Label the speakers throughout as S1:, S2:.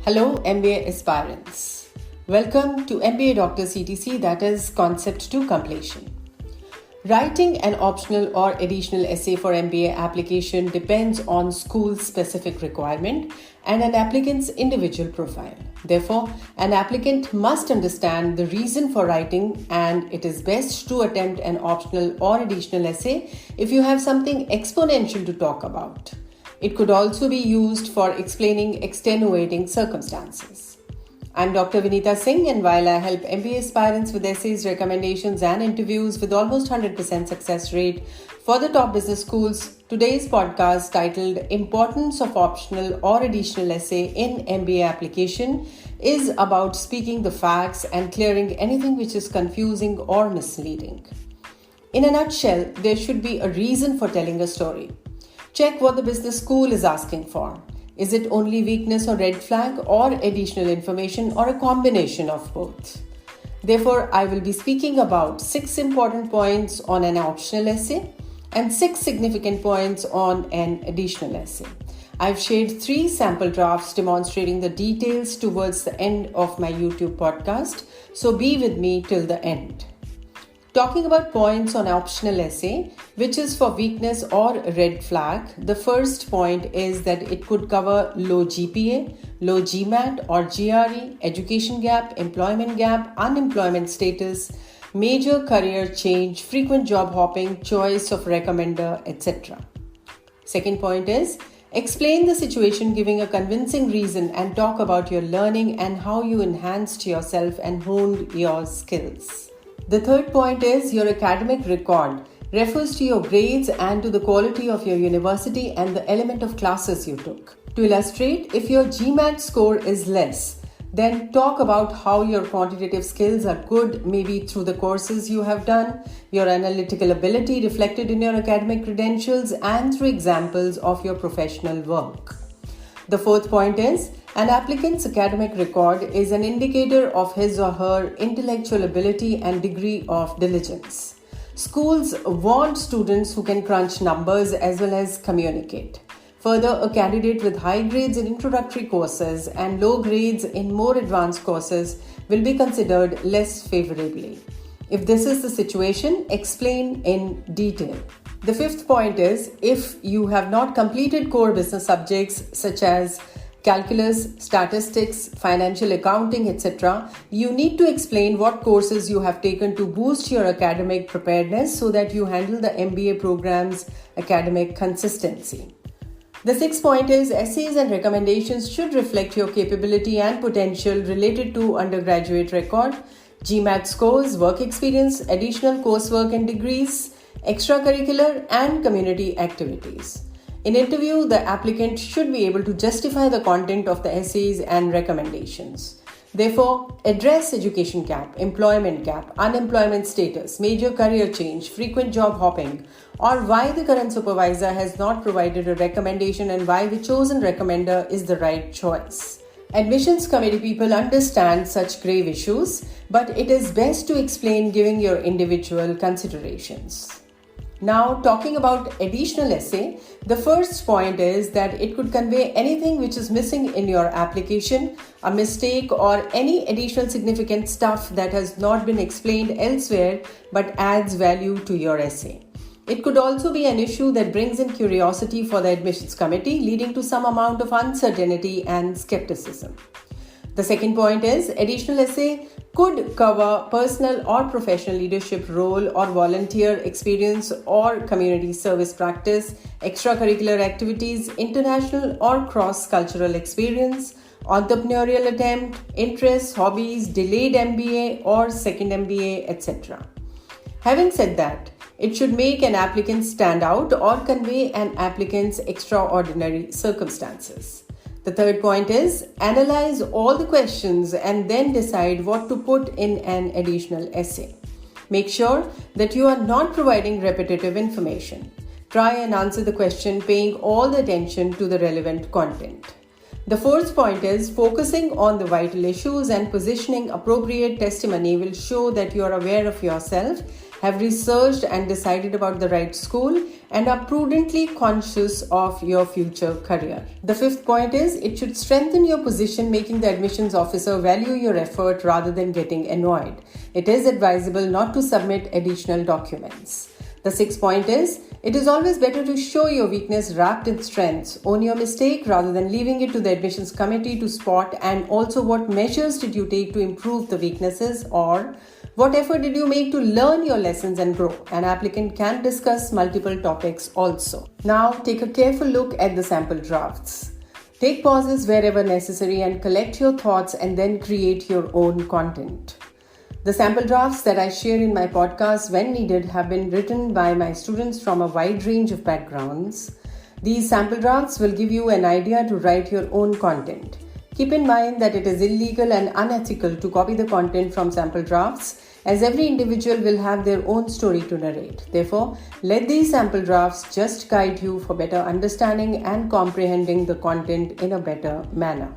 S1: Hello, MBA aspirants. Welcome to MBA Doctor CTC, that is Concept to Completion. Writing an optional or additional essay for MBA application depends on school-specific requirement and an applicant's individual profile. Therefore, an applicant must understand the reason for writing, and it is best to attempt an optional or additional essay if you have something exponential to talk about. It could also be used for explaining extenuating circumstances. I'm Dr. Vinita Singh, and while I help MBA aspirants with essays, recommendations, and interviews with almost 100% success rate for the top business schools, today's podcast titled Importance of Optional or Additional Essay in MBA Application is about speaking the facts and clearing anything which is confusing or misleading. In a nutshell, there should be a reason for telling a story. Check what the business school is asking for. Is it only weakness or red flag, or additional information, or a combination of both? Therefore, I will be speaking about 6 important points on an optional essay and 6 significant points on an additional essay. I've shared 3 sample drafts demonstrating the details towards the end of my YouTube podcast, so be with me till the end. Talking about points on optional essay, which is for weakness or red flag, the first point is that it could cover low GPA, low GMAT or GRE, education gap, employment gap, unemployment status, major career change, frequent job hopping, choice of recommender, etc. Second point is, explain the situation giving a convincing reason and talk about your learning and how you enhanced yourself and honed your skills. The third point is your academic record refers to your grades and to the quality of your university and the element of classes you took. To illustrate, if your GMAT score is less, then talk about how your quantitative skills are good, maybe through the courses you have done, your analytical ability reflected in your academic credentials, and through examples of your professional work. The fourth point is, an applicant's academic record is an indicator of his or her intellectual ability and degree of diligence. Schools want students who can crunch numbers as well as communicate. Further, a candidate with high grades in introductory courses and low grades in more advanced courses will be considered less favorably. If this is the situation, explain in detail. The fifth point is, if you have not completed core business subjects such as calculus, statistics, financial accounting, etc., you need to explain what courses you have taken to boost your academic preparedness so that you handle the MBA program's academic consistency. The sixth point is, essays and recommendations should reflect your capability and potential related to undergraduate record, GMAT scores, work experience, additional coursework and degrees, extracurricular and community activities. In interview, the applicant should be able to justify the content of the essays and recommendations. Therefore, address education gap, employment gap, unemployment status, major career change, frequent job hopping, or why the current supervisor has not provided a recommendation and why the chosen recommender is the right choice. Admissions committee people understand such grave issues, but it is best to explain giving your individual considerations. Now, talking about additional essay, the first point is that it could convey anything which is missing in your application, a mistake, or any additional significant stuff that has not been explained elsewhere but adds value to your essay. It could also be an issue that brings in curiosity for the admissions committee, leading to some amount of uncertainty and skepticism. The second point is, additional essay could cover personal or professional leadership role or volunteer experience or community service practice, extracurricular activities, international or cross-cultural experience, entrepreneurial attempt, interests, hobbies, delayed MBA or second MBA, etc. Having said that, it should make an applicant stand out or convey an applicant's extraordinary circumstances. The third point is, analyze all the questions and then decide what to put in an additional essay. Make sure that you are not providing repetitive information. Try and answer the question paying all the attention to the relevant content. The fourth point is, focusing on the vital issues and positioning appropriate testimony will show that you are aware of yourself, have researched and decided about the right school, and are prudently conscious of your future career. The fifth point is it should strengthen your position, making the admissions officer value your effort rather than getting annoyed. It is advisable not to submit additional documents. The sixth point is it is always better to show your weakness wrapped in strengths. Own your mistake rather than leaving it to the admissions committee to spot. And also, what measures did you take to improve the weaknesses, or what effort did you make to learn your lessons and grow? An applicant can discuss multiple topics also. Now, take a careful look at the sample drafts. Take pauses wherever necessary and collect your thoughts, and then create your own content. The sample drafts that I share in my podcast when needed have been written by my students from a wide range of backgrounds. These sample drafts will give you an idea to write your own content. Keep in mind that it is illegal and unethical to copy the content from sample drafts, as every individual will have their own story to narrate. Therefore, let these sample drafts just guide you for better understanding and comprehending the content in a better manner.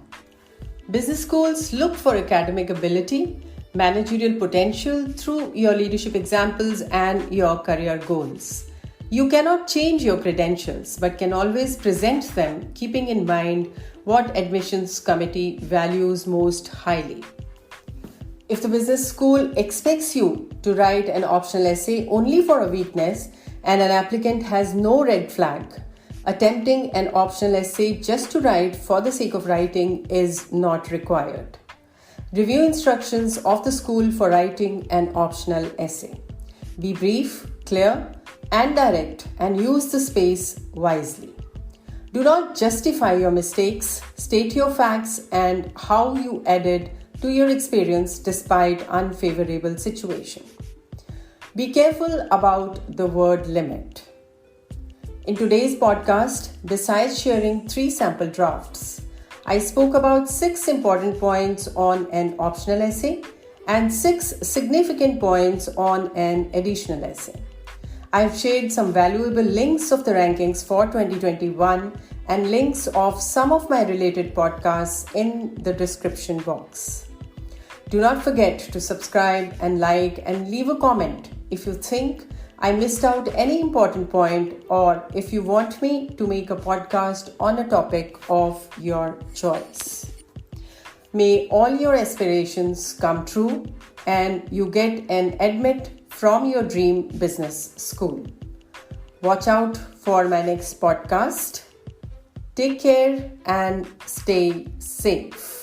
S1: Business schools look for academic ability, managerial potential through your leadership examples and your career goals. You cannot change your credentials, but can always present them, keeping in mind what admissions committee values most highly. If the business school expects you to write an optional essay only for a weakness and an applicant has no red flag, attempting an optional essay just to write for the sake of writing is not required. Review instructions of the school for writing an optional essay. Be brief, clear, and direct, and use the space wisely. Do not justify your mistakes, state your facts and how you added to your experience despite unfavorable situation. Be careful about the word limit. In today's podcast, besides sharing 3 sample drafts, I spoke about 6 important points on an optional essay and 6 significant points on an additional essay. I've shared some valuable links of the rankings for 2021 and links of some of my related podcasts in the description box. Do not forget to subscribe and like and leave a comment if you think I missed out any important point, or if you want me to make a podcast on a topic of your choice. May all your aspirations come true and you get an admit from your dream business school. Watch out for my next podcast. Take care and stay safe.